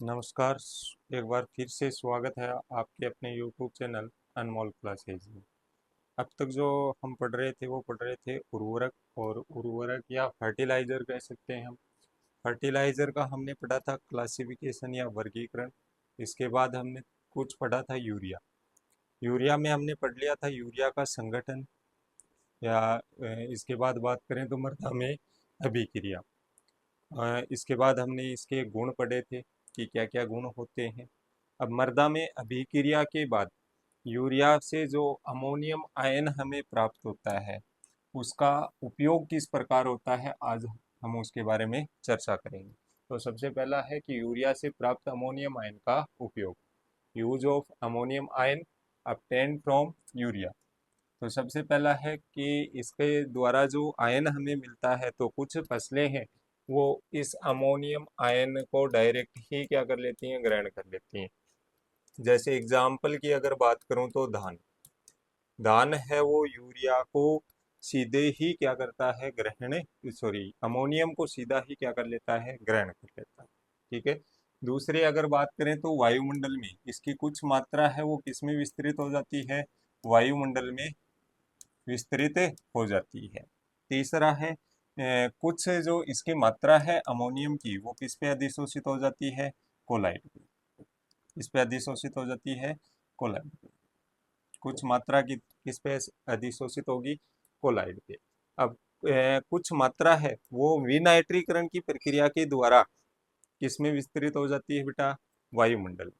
नमस्कार। एक बार फिर से स्वागत है आपके अपने यूट्यूब चैनल अनमोल क्लासेज में। अब तक जो हम पढ़ रहे थे वो पढ़ रहे थे उर्वरक, और उर्वरक या फर्टिलाइजर कह सकते हैं हम। फर्टिलाइजर का हमने पढ़ा था क्लासिफिकेशन या वर्गीकरण। इसके बाद हमने कुछ पढ़ा था यूरिया। यूरिया में हमने पढ़ लिया था यूरिया का संगठन, या इसके बाद बात करें तो मृदा में अभिक्रिया। इसके बाद हमने इसके गुण पढ़े थे कि क्या क्या गुण होते हैं। अब मृदा में अभिक्रिया के बाद यूरिया से जो अमोनियम आयन हमें प्राप्त होता है उसका उपयोग किस प्रकार होता है, आज हम उसके बारे में चर्चा करेंगे। तो सबसे पहला है कि यूरिया से प्राप्त अमोनियम आयन का उपयोग। Use of ammonium ion obtained from urea. तो सबसे पहला है कि इसके द्वारा जो आयन हमें मिलता है, तो कुछ फसलें हैं वो इस अमोनियम आयन को डायरेक्ट ही क्या कर लेती हैं, ग्रहण कर लेती हैं। जैसे एग्जाम्पल की अगर बात करूं तो धान। धान है वो यूरिया को सीधे ही क्या करता है, ग्रहण, सॉरी, अमोनियम को सीधा ही क्या कर लेता है, ग्रहण कर लेता है। ठीक है। दूसरे अगर बात करें तो वायुमंडल में इसकी कुछ मात्रा है वो किसमें विस्तृत हो जाती है, वायुमंडल में विस्तृत हो जाती है। तीसरा है कुछ जो इसकी मात्रा है अमोनियम की वो किस पे अधिशोषित हो जाती है, कोलाइड पे। इस पे अधिशोषित हो जाती है, कोलाइड पे। कुछ मात्रा की किस पे अधिशोषित होगी, कोलाइड पे। अब कुछ मात्रा है वो विनाइट्रीकरण की प्रक्रिया के द्वारा किसमें विस्तृत हो जाती है बेटा, वायुमंडल में।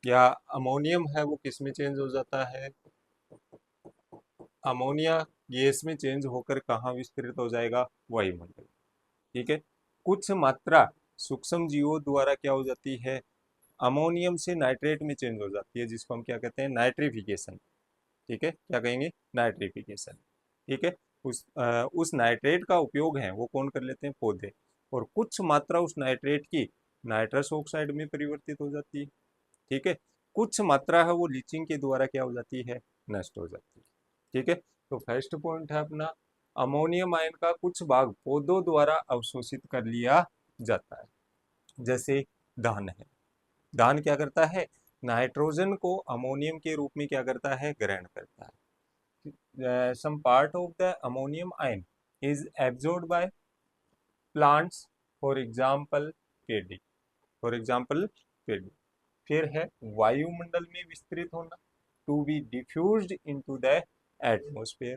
या अमोनियम है वो किसमें चेंज हो जाता है, अमोनिया गैस में चेंज होकर कहाँ विस्तृत हो जाएगा, वायुमंडल। ठीक है। कुछ मात्रा सूक्ष्म जीवों द्वारा क्या हो जाती है, अमोनियम से नाइट्रेट में चेंज हो जाती है, जिसको हम क्या कहते हैं, नाइट्रिफिकेशन। ठीक है, क्या कहेंगे, नाइट्रिफिकेशन। ठीक है। उस नाइट्रेट का उपयोग है वो कौन कर लेते हैं, पौधे। और कुछ मात्रा उस नाइट्रेट की नाइट्रस ऑक्साइड में परिवर्तित हो जाती है। ठीक है। कुछ मात्रा है वो लीचिंग के द्वारा क्या हो जाती है, नष्ट हो जाती है। ठीक है। तो फर्स्ट पॉइंट है अपना, अमोनियम आयन का कुछ भाग पौधों द्वारा अवशोषित कर लिया जाता है। जैसे धान है, धान क्या करता है, नाइट्रोजन को अमोनियम के रूप में क्या करता है, ग्रहण करता है। Some part of the ammonium ion is absorbed by plants, for example paddy, for example paddy. फिर है वायुमंडल में विस्तृत होना, to be diffused into the atmosphere.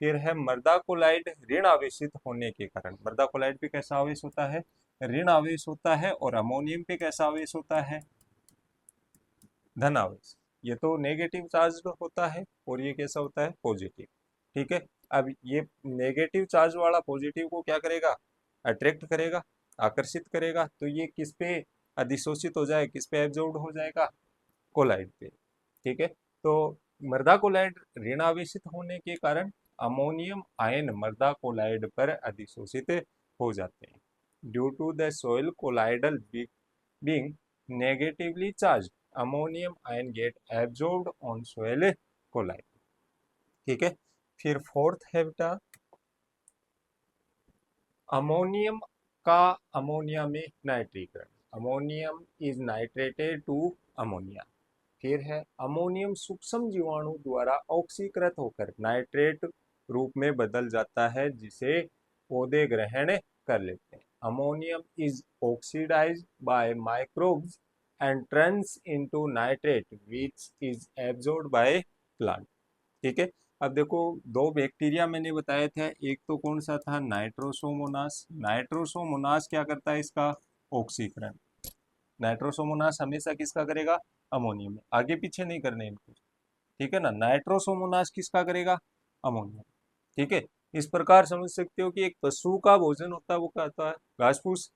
फिर है मृदा कोलाइड ऋण आवेशित होने के कारण। मृदा कोलाइड पे कैसा आवेश होता है, ऋण आवेश होता है, और अमोनियम पे कैसा आवेश होता है, धन आवेश। ये तो नेगेटिव चार्ज होता है और ये कैसा होता है, पॉजिटिव। ठीक है। अब ये नेगेटिव चार्ज वाला पॉजिटिव को क्या करेगा, अट्रैक्ट करेगा, आकर्षित करेगा। तो ये किस पे अधिशोषित हो जाए, किस पे एब्जॉर्ब हो जाएगा, कोलाइड पे। ठीक है। तो मृदा कोलाइड ऋणावेशित होने के कारण अमोनियम आयन मृदा कोलाइड पर अधिशोषित हो जाते हैं। Due to the soil colloidal being negatively charge, ammonium ion get absorbed on soil colloid. ठीक है। फिर फोर्थ है बेटा, अमोनियम का अमोनिया में नाइट्रीकरण। Ammonium is nitrated to ammonia. फिर है अमोनियम सूक्ष्म जीवाणु द्वारा ऑक्सीकृत होकर नाइट्रेट रूप में बदल जाता है, जिसे पौधे ग्रहण कर लेते हैं। Ammonium is oxidised by microbes and turns into nitrate which is absorbed by plant. ठीक है। अब देखो, दो बैक्टीरिया मैंने बताया था, एक तो कौन सा था, नाइट्रोसोमोनास। नाइट्रोसोमोनास क्या करता है, इसका ऑक्सीकरण। नाइट्रोसोमोनास हमेशा किसका करेगा, अमोनियम में, आगे पीछे नहीं करने इनको। ठीक है ना, नाइट्रोसोमोनास किसका करेगा, अमोनियम। ठीक है। इस प्रकार समझ सकते हो कि एक पशु का भोजन होता है वो क्या होता है, घास फूस।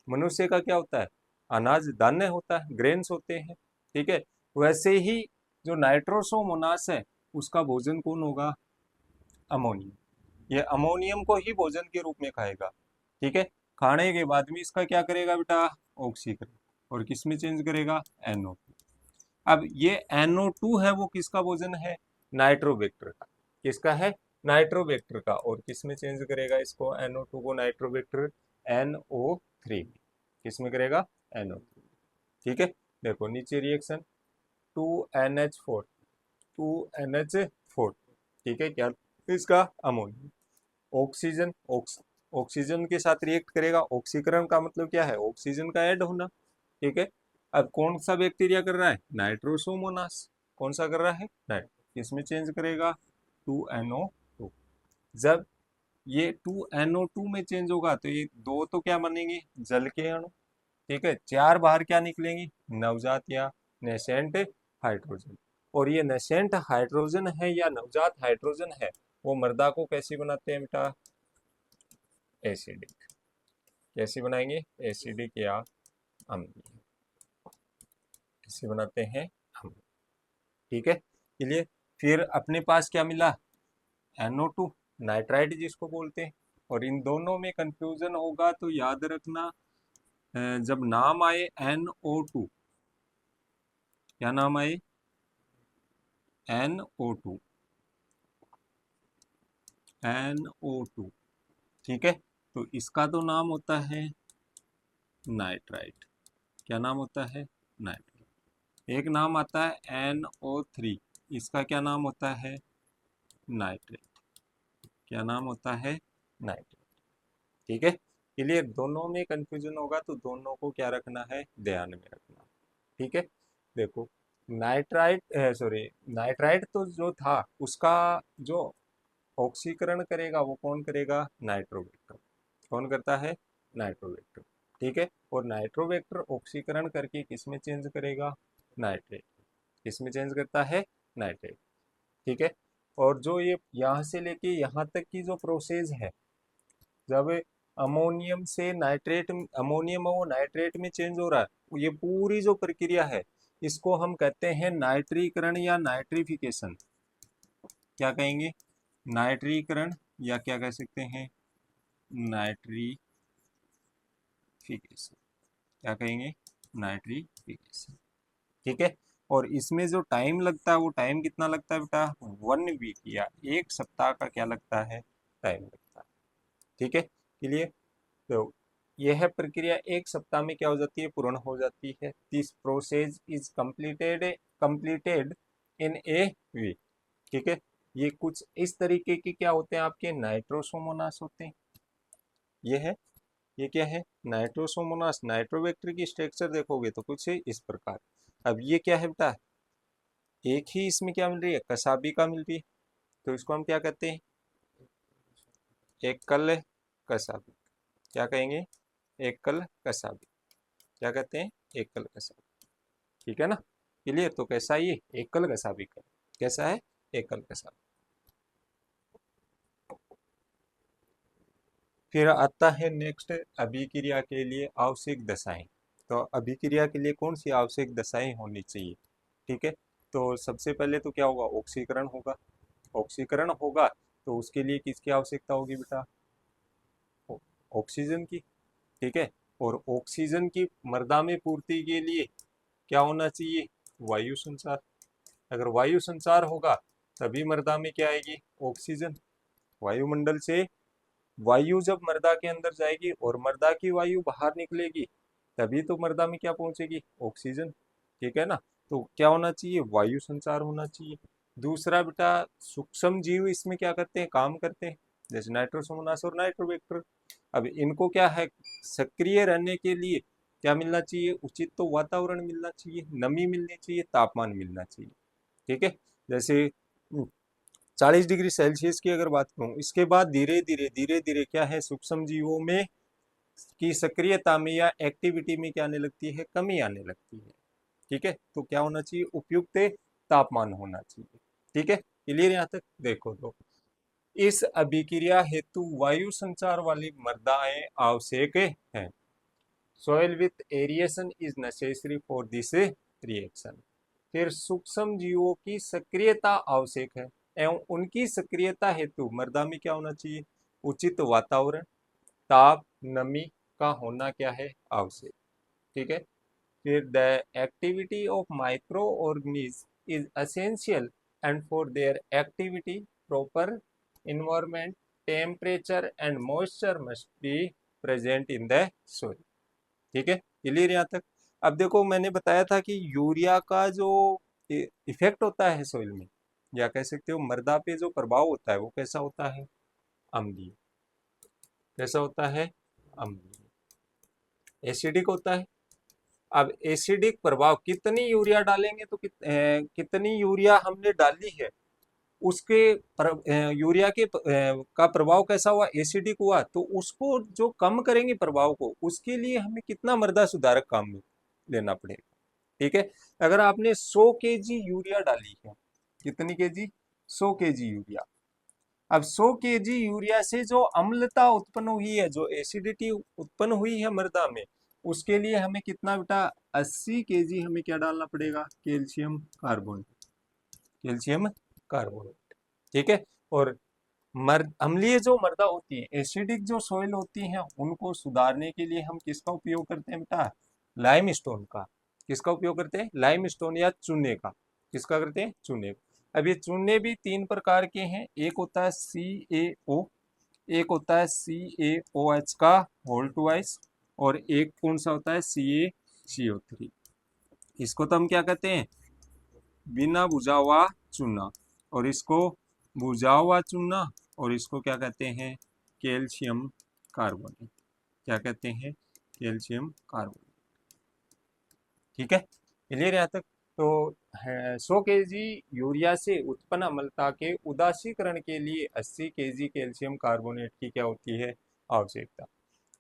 मनुष्य का क्या होता है, अनाज धान्य होता है, ग्रेन्स होते हैं। ठीक है। वैसे ही जो नाइट्रोसोमोनास है उसका भोजन कौन होगा, अमोनियम। ये अमोनियम को ही भोजन के रूप में खाएगा। ठीक है। खाने के बाद में इसका क्या करेगा बेटा, ऑक्सीकरण, और किस में चेंज करेगा, NO। अब ये NO2 है वो किसका भोजन है, नाइट्रोबैक्टर का। किसका है, नाइट्रोबैक्टर का। और किस में चेंज करेगा इसको, NO2 को, नाइट्रोबैक्टर NO3 में। किस में करेगा, NO3। ठीक है, देखो नीचे रिएक्शन 2NH4, 2NH4, ठीक है, क्या इसका अमोनिया, ऑक्सीजन ऑक्सीजन के साथ रिएक्ट करेगा। ऑक्सीकरण का मतलब क्या है, ऑक्सीजन का ऐड होना, ठीक है। अब कौन सा बैक्टीरिया कर रहा है, नाइट्रोसोमोनास, कौन सा कर रहा है, नाइट, इसमें चेंज करेगा 2NO2। जब ये 2NO2 में चेंज होगा तो ये दो तो क्या बनेंगे, जल के अणु, ठीक है। चार बाहर क्या निकलेंगी, नवजात या नेसेंट हाइड्रोजन। और ये नेसेंट हाइड्रोजन है या नवजात हाइड्रोजन है, वो मृदा को कैसी बनाते हैं बेटा, एसिडिक। कैसी बनाएंगे, एसिडिक या अम्लीय, कैसे बनाते हैं हम, ठीक है। चलिए, फिर अपने पास क्या मिला, NO2, नाइट्राइट जिसको बोलते हैं। और इन दोनों में कंफ्यूजन होगा तो याद रखना, जब नाम आए NO2, क्या नाम आए, NO2, NO2, ठीक है। तो इसका तो नाम होता है नाइट्राइट, क्या नाम होता है, नाइट्राइट। एक नाम आता है NO3, इसका क्या नाम होता है, नाइट्रेट, क्या नाम होता है, नाइट्रेट, ठीक है। क्लियर, दोनों में कंफ्यूजन होगा तो दोनों को क्या रखना है, ध्यान में रखना, ठीक है। देखो नाइट्राइट, सॉरी, नाइट्राइट तो जो था उसका जो ऑक्सीकरण करेगा वो कौन करेगा, नाइट्रोवेक्टर, कौन करता है, नाइट्रोवेक्टर, ठीक है। और नाइट्रोवेक्टर ऑक्सीकरण करके किस में चेंज करेगा, नाइट्रेट, किस में चेंज करता है, नाइट्रेट, ठीक है। और जो ये यहाँ से लेके यहाँ तक की जो प्रोसेस है, जब अमोनियम से नाइट्रेट, अमोनियम वो नाइट्रेट में चेंज हो रहा है, ये पूरी जो प्रक्रिया है इसको हम कहते हैं नाइट्रीकरण या नाइट्रिफिकेशन, क्या कहेंगे, नाइट्रीकरण, या क्या कह सकते हैं, नाइट्रिफिकेशन, क्या कहेंगे, नाइट्रिफिकेशन, ठीक है। और इसमें जो टाइम लगता है वो टाइम कितना लगता है बेटा, 1 वीक या 1 सप्ताह का क्या लगता है, टाइम लगता है, ठीक है। क्लियर, तो यह प्रक्रिया 1 सप्ताह में क्या हो जाती है, पूर्ण हो जाती है। This process is completed in a week, ठीक है। ये कुछ इस तरीके के क्या होते हैं, आपके नाइट्रोसोमोनास होते हैं, ये है, ये क्या है, नाइट्रोसोमोनास। नाइट्रोवेक्टर की स्ट्रक्चर देखोगे तो कुछ इस प्रकार। अब ये क्या है बेटा, एक ही इसमें क्या मिल रही है, कसाबी का मिल रही है, तो इसको हम क्या कहते हैं, एकल कसाबी, क्या कहेंगे, एकल कसाबी, क्या कहते हैं, एकल कसाबी, ठीक है ना। क्लियर, तो कैसा ये एकल कसाबी का, कैसा है, एकल कसाबी। फिर आता है नेक्स्ट, अभिक्रिया के लिए आवश्यक दशाएं। तो अभिक्रिया के लिए कौन सी आवश्यक दशाएं होनी चाहिए, ठीक है। तो सबसे पहले तो क्या होगा, ऑक्सीकरण होगा, ऑक्सीकरण होगा तो उसके लिए किसकी आवश्यकता होगी बेटा, ऑक्सीजन की, ठीक है। और ऑक्सीजन की मृदा में पूर्ति के लिए क्या होना चाहिए, वायु संचार। अगर वायु संचार होगा तभी मृदा में क्या आएगी, ऑक्सीजन। वायुमंडल से वायु जब मृदा के अंदर जाएगी और मृदा की वायु बाहर निकलेगी तभी तो मृदा में क्या पहुंचेगी, ऑक्सीजन, ठीक है ना। तो क्या होना चाहिए, वायु संचार होना चाहिए। दूसरा बेटा, सूक्ष्म जीव इसमें क्या करते हैं, काम करते हैं, जैसे नाइट्रोसोमोनास और नाइट्रोवेक्टर। अब इनको क्या है, सक्रिय रहने के लिए क्या मिलना चाहिए, उचित तो वातावरण मिलना चाहिए, नमी मिलनी चाहिए, तापमान मिलना चाहिए, ठीक है। जैसे 40 डिग्री सेल्सियस की अगर बात करूं, इसके बाद धीरे धीरे क्या है, सूक्ष्म जीवों में की सक्रियता में या एक्टिविटी में क्या आने लगती है, कमी आने लगती है, ठीक है। तो क्या होना चाहिए, उपयुक्त तापमान होना चाहिए, ठीक है। क्लियर, यहाँ तक देखो तो इस अभिक्रिया हेतु वायु संचार वाली मृदाएं आवश्यक हैं। Soil with aeration is necessary for this reaction. फिर सूक्ष्म जीवों की सक्रियता आवश्यक है एवं उनकी सक्रियता हेतु मृदा में क्या होना चाहिए, उचित वातावरण, ताप, नमी का होना क्या है, आवश्यक, ठीक है। फिर the activity of micro organism is essential and for their activity proper environment, temperature and moisture must be present in the soil, ठीक है। क्लियर यहाँ तक। अब देखो मैंने बताया था कि यूरिया का जो इफेक्ट होता है सॉइल में, या कह सकते हो मृदा पे जो प्रभाव होता है, वो कैसा होता है? अम्लीय। कैसा होता है? अम्लीय। एसिडिक होता है। अब एसिडिक प्रभाव, कितनी यूरिया डालेंगे तो कितनी यूरिया हमने डाली है, उसके यूरिया के का प्रभाव कैसा हुआ? एसिडिक हुआ। तो उसको जो कम करेंगे प्रभाव को, उसके लिए हमें कितना मृदा सुधारक काम में लेना पड़ेगा। ठीक है। अगर आपने 100 केजी यूरिया डाली है, कितनी केजी? 100 KG urea. अब 100 केजी यूरिया से जो अम्लता उत्पन्न हुई है, जो एसिडिटी उत्पन्न हुई है मृदा में, उसके लिए हमें कितना बेटा? 80 केजी हमें क्या डालना पड़ेगा? Calcium carbonate. Calcium carbonate. ठीक है। और अम्लीय जो मृदा होती है, एसिडिक जो सॉइल होती है, उनको सुधारने के लिए हम किसका उपयोग करते हैं बेटा? लाइमस्टोन का। किसका उपयोग करते हैं? लाइमस्टोन या चूने का। किसका करते हैं? चूने का। अब ये चूने भी 3 प्रकार के हैं। एक होता है CaO, एक होता है CaOH का होल ट्वाइस, और एक कौन सा होता है? CaCO3। इसको तो हम क्या कहते हैं? बिना बुझा हुआ चूना। और इसको बुझा हुआ चूना। और इसको क्या कहते हैं? Calcium carbonate. क्या कहते हैं? Calcium carbonate. ठीक है, क्लियर यहाँ तक? तो 100 केजी यूरिया से उत्पन्न अम्लता के उदासीकरण के लिए 80 केजी कैल्शियम कार्बोनेट की क्या होती है? आवश्यकता।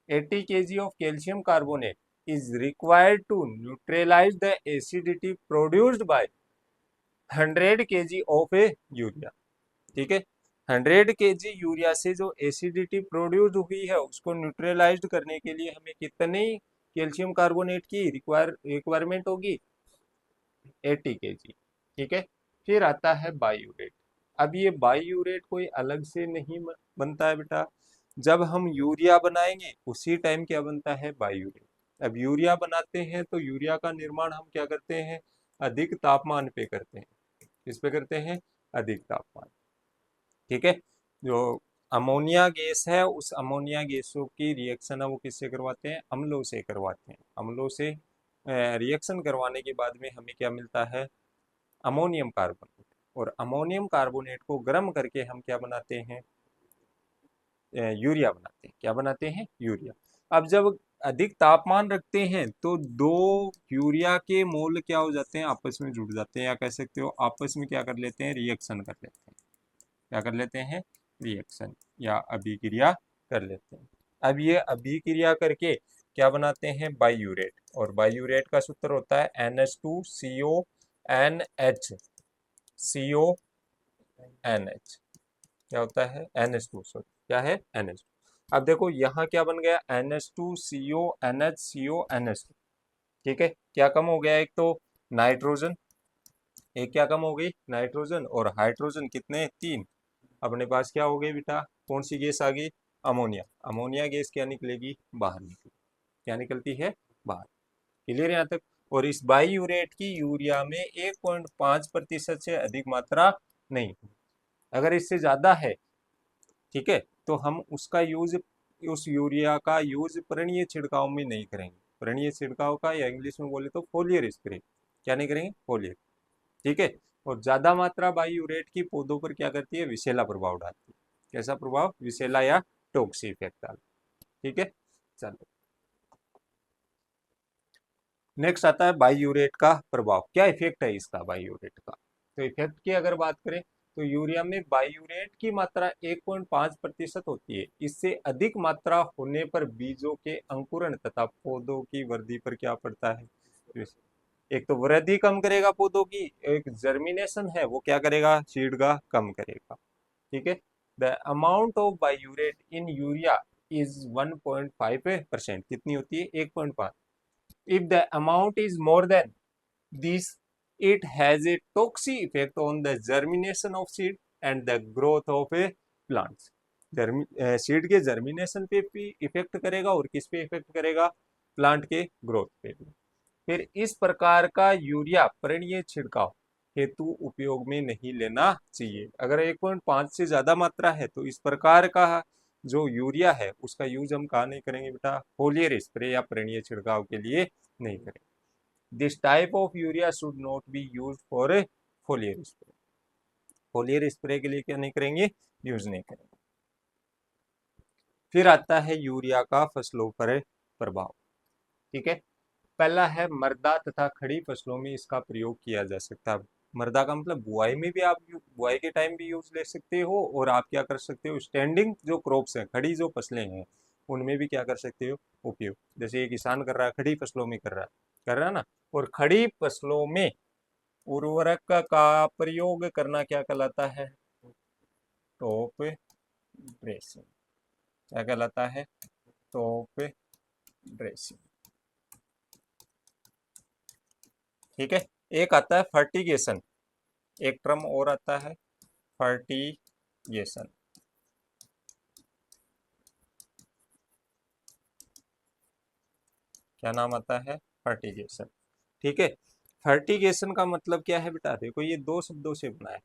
80 KG of calcium carbonate is required to neutralize the acidity produced by 100 KG of A urea. ठीक है। 100 केजी यूरिया से जो एसिडिटी प्रोड्यूस हुई है, उसको न्यूट्रलाइज करने के लिए हमें कितनी कैल्शियम कार्बोनेट की रिक्वायरमेंट होगी? 80 केजी। ठीक है। फिर आता है बायूरेट। अब ये बायूरेट कोई अलग से नहीं बनता है बेटा। जब हम यूरिया बनाएंगे उसी टाइम क्या बनता है? बायूरेट। अब यूरिया बनाते हैं तो यूरिया का निर्माण हम क्या करते हैं? अधिक तापमान पे करते हैं। किस पे करते हैं? अधिक तापमान। ठीक है। जो अमोनिया गैस है, उस अमोनिया गैसों की रिएक्शन है वो किससे करवाते हैं? अम्लों से करवाते हैं। अम्लों से रिएक्शन करवाने के बाद में हमें क्या मिलता है? Ammonium carbonate. और अमोनियम कार्बोनेट को गर्म करके हम क्या बनाते हैं? यूरिया बनाते हैं। क्या बनाते हैं? यूरिया। अब जब अधिक तापमान रखते हैं तो दो यूरिया के मोल क्या हो जाते हैं? आपस में जुड़ जाते हैं, या कह सकते हो आपस में क्या कर लेते हैं? रिएक्शन कर लेते हैं। क्या कर लेते हैं? रिएक्शन या अभिक्रिया कर लेते हैं। अब ये अभिक्रिया करके क्या बनाते हैं? बायूरेट। और बायूरेट का सूत्र होता है NH2CONH। CONH क्या होता है? NH2, सॉरी क्या है? NH2। अब देखो यहाँ क्या बन गया? NH2CONH। ठीक है। क्या कम हो गया? एक तो नाइट्रोजन, एक क्या कम हो गई? नाइट्रोजन। और हाइड्रोजन कितने? 3। अपने पास क्या हो गई बेटा? कौन सी गैस आ गई? अमोनिया। अमोनिया गैस क्या निकलेगी? बाहर निकलेगी। क्या निकलती है? बाहर। क्लियर यहाँ तक? और इस बाईयूरेट की यूरिया में 1.5% से अधिक मात्रा नहीं। अगर इससे ज्यादा है, ठीक है, तो हम उसका यूज, उस यूरिया का यूज पर्णीय छिड़काव में नहीं करेंगे। पर्णीय छिड़काव का, या इंग्लिश में बोले तो फोलियर स्प्रे। क्या नहीं करेंगे? फोलियर। ठीक है। और ज्यादा मात्रा बाईयूरेट की पौधों पर क्या करती है? विषैला प्रभाव डालती है। कैसा प्रभाव? विषैला या टॉक्सी इफेक्ट डाल। ठीक है। चलो, नेक्स्ट आता है बाईयूरेट का प्रभाव। क्या इफेक्ट है इसका बाईयूरेट का? तो इफेक्ट की अगर बात करें तो यूरिया में बाईयूरेट की मात्रा 1.5% होती है। इससे अधिक मात्रा होने पर बीजों के अंकुरण तथा पौधों की वृद्धि पर क्या पड़ता है? एक तो वृद्धि कम करेगा पौधों की, एक जर्मिनेशन है वो क्या करेगा? सीड का कम करेगा। ठीक है। The amount of biuret in urea is 1.5%। कितनी होती है? 1.5। If the amount is more than this, it has a toxic effect on the germination of seed and the growth of a plants। Seed के germination पे भी effect करेगा, और किस पे इफेक्ट करेगा? प्लांट के ग्रोथ पे भी। फिर इस प्रकार का यूरिया पर्णीय छिड़काव हेतु उपयोग में नहीं लेना चाहिए। अगर 1.5 से ज्यादा मात्रा है तो इस प्रकार का जो यूरिया है उसका यूज हम कहाँ नहीं करेंगे बेटा? फोलियर स्प्रे या पर्णीय छिड़काव के लिए नहीं करेंगे। This type of urea should not be use for foliar spray. Foliar spray के लिए क्या नहीं करेंगे, यूज नहीं करेंगे। फिर आता है यूरिया का फसलों पर प्रभाव। ठीक है, पहला है मृदा तथा खड़ी फसलों में इसका प्रयोग किया जा सकता है। मृदा का मतलब बुआई में भी आप बुआई के टाइम भी यूज ले सकते हो, और आप क्या कर सकते हो, स्टैंडिंग जो क्रॉप्स हैं, खड़ी जो फसलें हैं, उनमें भी क्या कर सकते हो, उपयोग। जैसे ये किसान कर रहा है, खड़ी फसलों में कर रहा है ना। और खड़ी फसलों में उर्वरक का प्रयोग करना क्या कहलाता है, टॉप ड्रेसिंग। क्या कहलाता है, टॉप ड्रेसिंग। ठीक है, एक आता है फर्टिगेशन, एक टर्म और आता है फर्टिगेशन। क्या नाम आता है, फर्टिगेशन। ठीक है, फर्टिगेशन का मतलब क्या है बेटा, देखो ये दो शब्दों से बना है,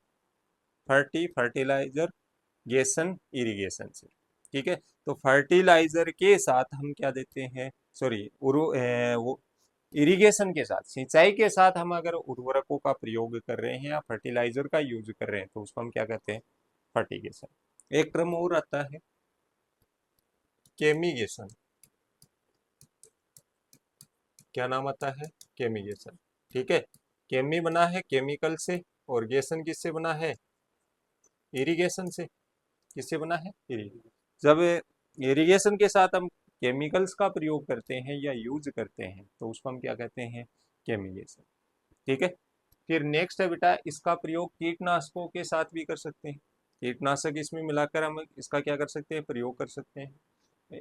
फर्टिलाइजर, गेसन इरिगेशन से। ठीक है, तो फर्टिलाइजर के साथ हम क्या देते हैं, सॉरी वो इरिगेशन के साथ, सिंचाई के साथ हम अगर उर्वरकों का प्रयोग कर रहे हैं या फर्टिलाइजर का यूज कर रहे हैं, तो उसको हम क्या कहते हैं, फर्टिगेशन। एक टर्म और आता है केमिगेशन। क्या नाम आता है, केमिगेशन। ठीक है, केमी बना है केमिकल से, और गेसन किससे बना है, इरिगेशन से। किससे बना है, इरिगेशन। जब इरिगेशन के साथ हम केमिकल्स का प्रयोग करते हैं या यूज करते हैं, तो उसको हम क्या कहते हैं, केमिगेशन। ठीक है, फिर नेक्स्ट है बेटा, इसका प्रयोग कीटनाशकों के साथ भी कर सकते हैं। कीटनाशक इसमें मिलाकर हम इसका क्या कर सकते हैं, प्रयोग कर सकते हैं।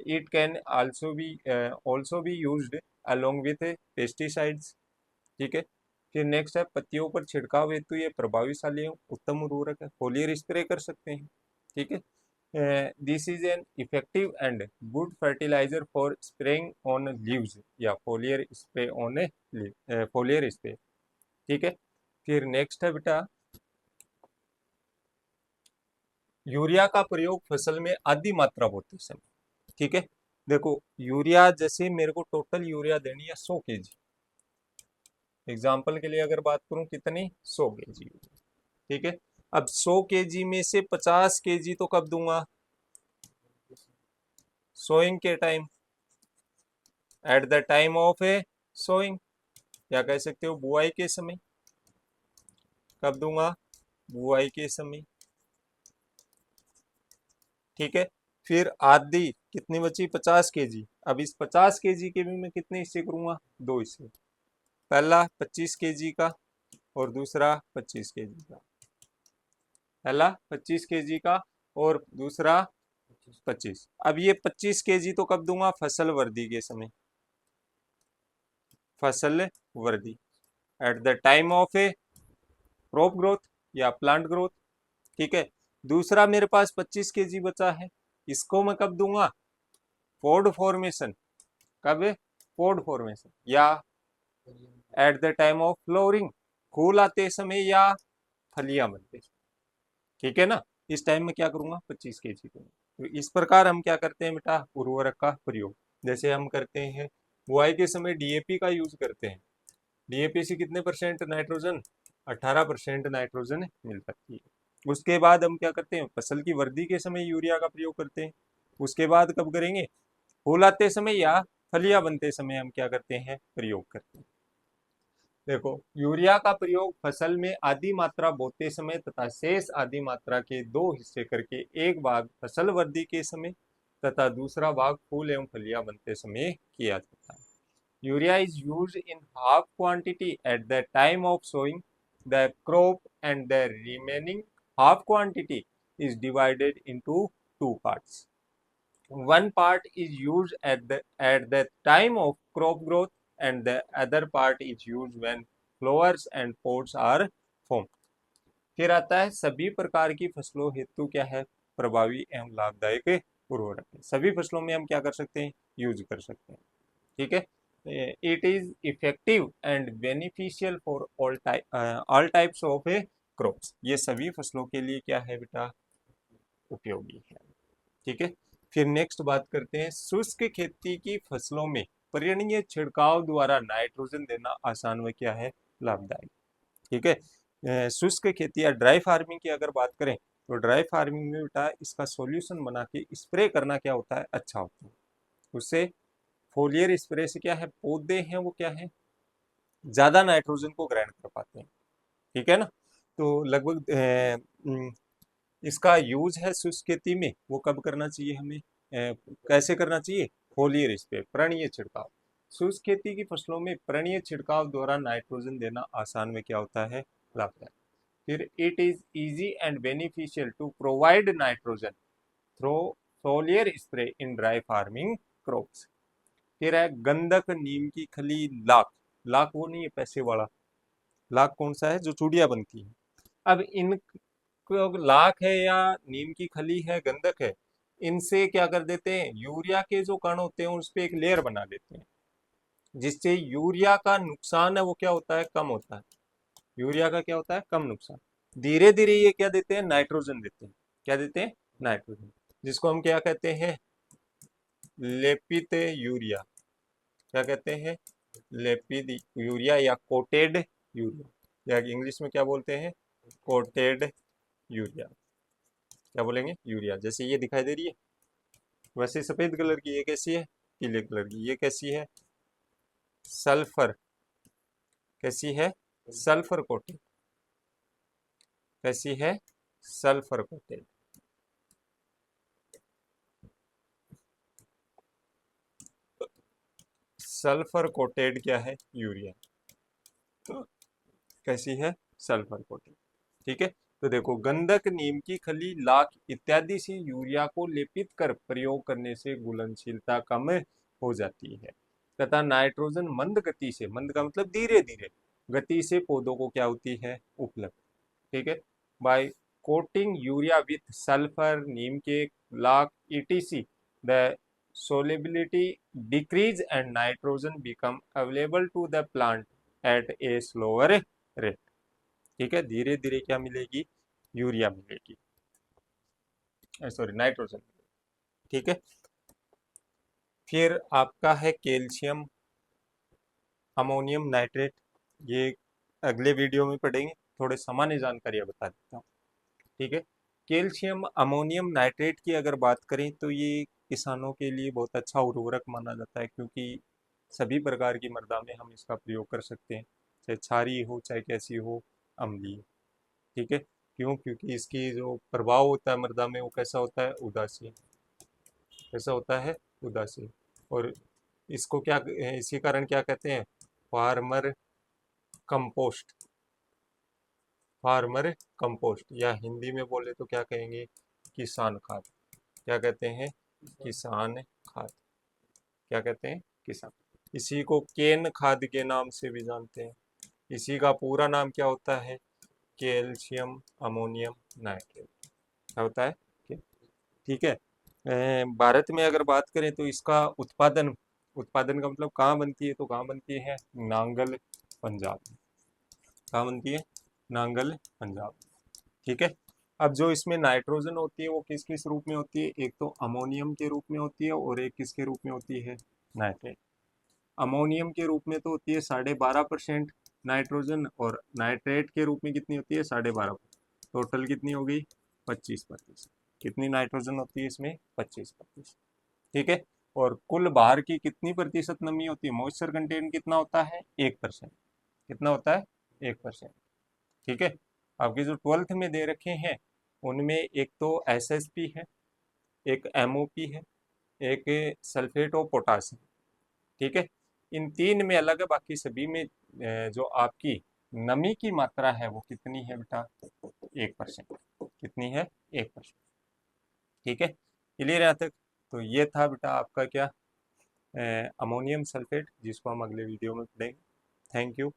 It can also be used along with pesticides. ठीक है, फिर नेक्स्ट है पत्तियों पर छिड़काव हेतु ये प्रभावशाली उत्तम उर्वरक है, फोलियर स्प्रे कर सकते हैं। ठीक है, this is an effective and good fertiliser for spraying on leaves, या foliar spray on foliar spray. ठीक है, फिर नेक्स्ट है बेटा, यूरिया का प्रयोग फसल में आधी मात्रा होते समय। ठीक है, देखो यूरिया, जैसे मेरे को टोटल यूरिया देनी है 100 kg, एग्जाम्पल के लिए अगर बात करूं कितनी, 100 kg। ठीक है, अब 100 kg में से 50 kg तो कब दूंगा, सोइंग के time, at the time of a sowing, या कह सकते हो बुआई के समय। कब दूंगा, बुआई के समय। ठीक है, फिर आधी कितनी बची, 50 kg। अब इस 50 kg के भी मैं कितने हिस्से करूंगा, दो हिस्से। पहला 25 kg का, और दूसरा 25 kg का। पहला 25 kg का, और दूसरा 25। अब ये 25 kg तो कब दूंगा, फसल वर्दी के समय, फसल वर्दी, eight the time of A crop growth या प्लांट ग्रोथ। ठीक है, दूसरा मेरे पास 25 kg बचा है, इसको मैं कब दूंगा, पोड फॉर्मेशन। कब, पोड फॉर्मेशन, या at the time of flowering, फूल आते समय या फलियां बनते समय। ठीक है ना, इस टाइम में क्या करूंगा, 25 kg करूंगा। तो इस प्रकार हम क्या करते हैं बेटा, उर्वरक का प्रयोग। जैसे हम करते हैं बुआई के समय डीएपी का यूज करते हैं, डीएपी से कितने परसेंट नाइट्रोजन, 18% नाइट्रोजन मिल सकती है। उसके बाद हम क्या करते हैं, फसल की वृद्धि के समय यूरिया का प्रयोग करते हैं। उसके बाद कब करेंगे, फूल आते समय या फलियां बनते समय हम क्या करते हैं, प्रयोग करते हैं। देखो यूरिया का प्रयोग फसल में आधी मात्रा बोते समय तथा शेष आधी मात्रा के दो हिस्से करके, एक भाग फसल वृद्धि के समय तथा दूसरा भाग फूल एवं फलियां बनते समय किया जाता है। Urea is used in half quantity at the time of sowing the crop and the remaining half quantity is divided into two parts. One part is used at the time of crop growth, and the other part is used when flowers and pods are formed. फिर आता है सभी प्रकार की फसलों हेतु क्या है, प्रभावी एवं लाभदायक उर्वरक है। सभी फसलों में हम क्या कर सकते हैं, यूज कर सकते हैं। ठीक है, it is effective and beneficial for all types of A crops. ये सभी फसलों के लिए क्या है बेटा, उपयोगी है। ठीक है, फिर नेक्स्ट बात करते हैं शुष्क खेती की फसलों में पर्यावरणीय छिड़काव द्वारा नाइट्रोजन देना आसान व क्या है, लाभदायक। ठीक है। शुष्क खेती या ड्राई फार्मिंग की अगर बात करें तो ड्राई फार्मिंग में बेटा इसका सॉल्यूशन बना के स्प्रे करना क्या होता है, अच्छा होता है। उससे फोलियर स्प्रे से क्या है, पौधे हैं वो क्या है, ज्यादा नाइट्रोजन को ग्रहण कर पाते हैं। ठीक है ना। तो लगभग इसका यूज है शुष्क खेती में, वो कब करना चाहिए हमें, कैसे करना चाहिए, फोलियर स्प्रे, पर्यावरणीय छिड़काव। शुष्क खेती की फसलों में पर्यावरणीय छिड़काव द्वारा नाइट्रोजन देना आसान में क्या होता है, लाभदायक। फिर it is easy and beneficial to provide nitrogen through foliar spray in dry farming crops. फिर है गंधक, नीम की खली, लाख। लाख वो नहीं है पैसे वाला, लाख कौन सा है जो चूड़िया बनती है। अब इन लाख है या नीम की खली है, गंधक है, इनसे क्या कर देते हैं, यूरिया के जो कण होते हैं उस पे एक लेयर बना देते हैं, जिससे यूरिया का नुकसान है वो क्या होता है, कम होता है। यूरिया का क्या होता है, कम नुकसान। धीरे धीरे ये क्या देते हैं, नाइट्रोजन देते हैं। क्या देते हैं, नाइट्रोजन, जिसको हम क्या कहते हैं, लेपित यूरिया। क्या कहते हैं, लेपित यूरिया या कोटेड यूरिया, या इंग्लिश में क्या बोलते हैं, कोटेड यूरिया। क्या बोलेंगे, यूरिया। जैसे ये दिखाई दे रही है वैसे सफेद कलर की, ये कैसी है, पीले कलर की। ये कैसी है, सल्फर। कैसी है, सल्फर कोटेड। कैसी है, सल्फर कोटेड। सल्फर कोटेड क्या है, यूरिया। तो कैसी है, सल्फर कोटेड। ठीक है। तो देखो, गंधक, नीम की खली, लाख इत्यादि से यूरिया को लेपित कर प्रयोग करने से घुलनशीलता कम हो जाती है तथा नाइट्रोजन मंद गति से, मंद का मतलब धीरे धीरे गति से पौधों को क्या होती है, उपलब्ध। ठीक है। By coating urea with sulphur, नीम के लाख ETC, the solubility decrease and nitrogen become available to the plant at a slower rate। ठीक है, धीरे धीरे क्या मिलेगी, यूरिया मिलेगी, सॉरी नाइट्रोजन। ठीक है। फिर आपका है कैल्शियम अमोनियम नाइट्रेट, ये अगले वीडियो में पढ़ेंगे, थोड़े सामान्य जानकारी बता देता हूँ। ठीक है। कैल्शियम अमोनियम नाइट्रेट की अगर बात करें तो ये किसानों के लिए बहुत अच्छा उर्वरक माना जाता है, क्योंकि सभी प्रकार की मृदा में हम इसका प्रयोग कर सकते हैं, चाहे क्षारीय हो चाहे कैसी हो, अम्लीय। ठीक है। क्यों, क्योंकि इसकी जो प्रभाव होता है मृदा में वो कैसा होता है, उदासीन। कैसा होता है, उदासीन। और इसको क्या, इसी कारण क्या कहते हैं, फार्मर कंपोस्ट। फार्मर कंपोस्ट, या हिंदी में बोले तो क्या कहेंगे, किसान खाद। क्या कहते हैं, किसान खाद। क्या कहते हैं, किसान। इसी को केन खाद के नाम से भी जानते हैं। इसी का पूरा नाम क्या होता है, कैल्शियम अमोनियम नाइट्रेट। क्या होता है, ठीक है। भारत में अगर बात करें तो इसका उत्पादन, उत्पादन का मतलब कहाँ बनती है, तो कहाँ बनती है, नांगल पंजाब। कहाँ बनती है, नांगल पंजाब। ठीक है। अब जो इसमें नाइट्रोजन होती है वो किस किस रूप में होती है, एक तो अमोनियम के रूप में होती है और एक किसके रूप में होती है, नाइट्रेट। अमोनियम के रूप में तो होती है 12.5% नाइट्रोजन, और नाइट्रेट के रूप में कितनी होती है, 12.5। टोटल कितनी हो गई, 25%। कितनी नाइट्रोजन होती है इसमें, 25%। ठीक है। और कुल बाहर की कितनी प्रतिशत नमी होती है, मॉइस्चर कंटेंट कितना होता है, 1%। कितना होता है, 1%। ठीक है। आपके जो 12th में दे रखे हैं उनमें एक तो एसएसपी है, एक एमओपी है, एक सल्फेट ऑफ पोटासियम। ठीक है। इन तीन में अलग है, बाकी सभी में जो आपकी नमी की मात्रा है वो कितनी है बेटा, 1%। कितनी है, 1%। ठीक है, क्लियर है यहाँ तक। तो ये था बेटा आपका क्या, अमोनियम सल्फेट, जिसको हम अगले वीडियो में पढ़ेंगे। Thank you.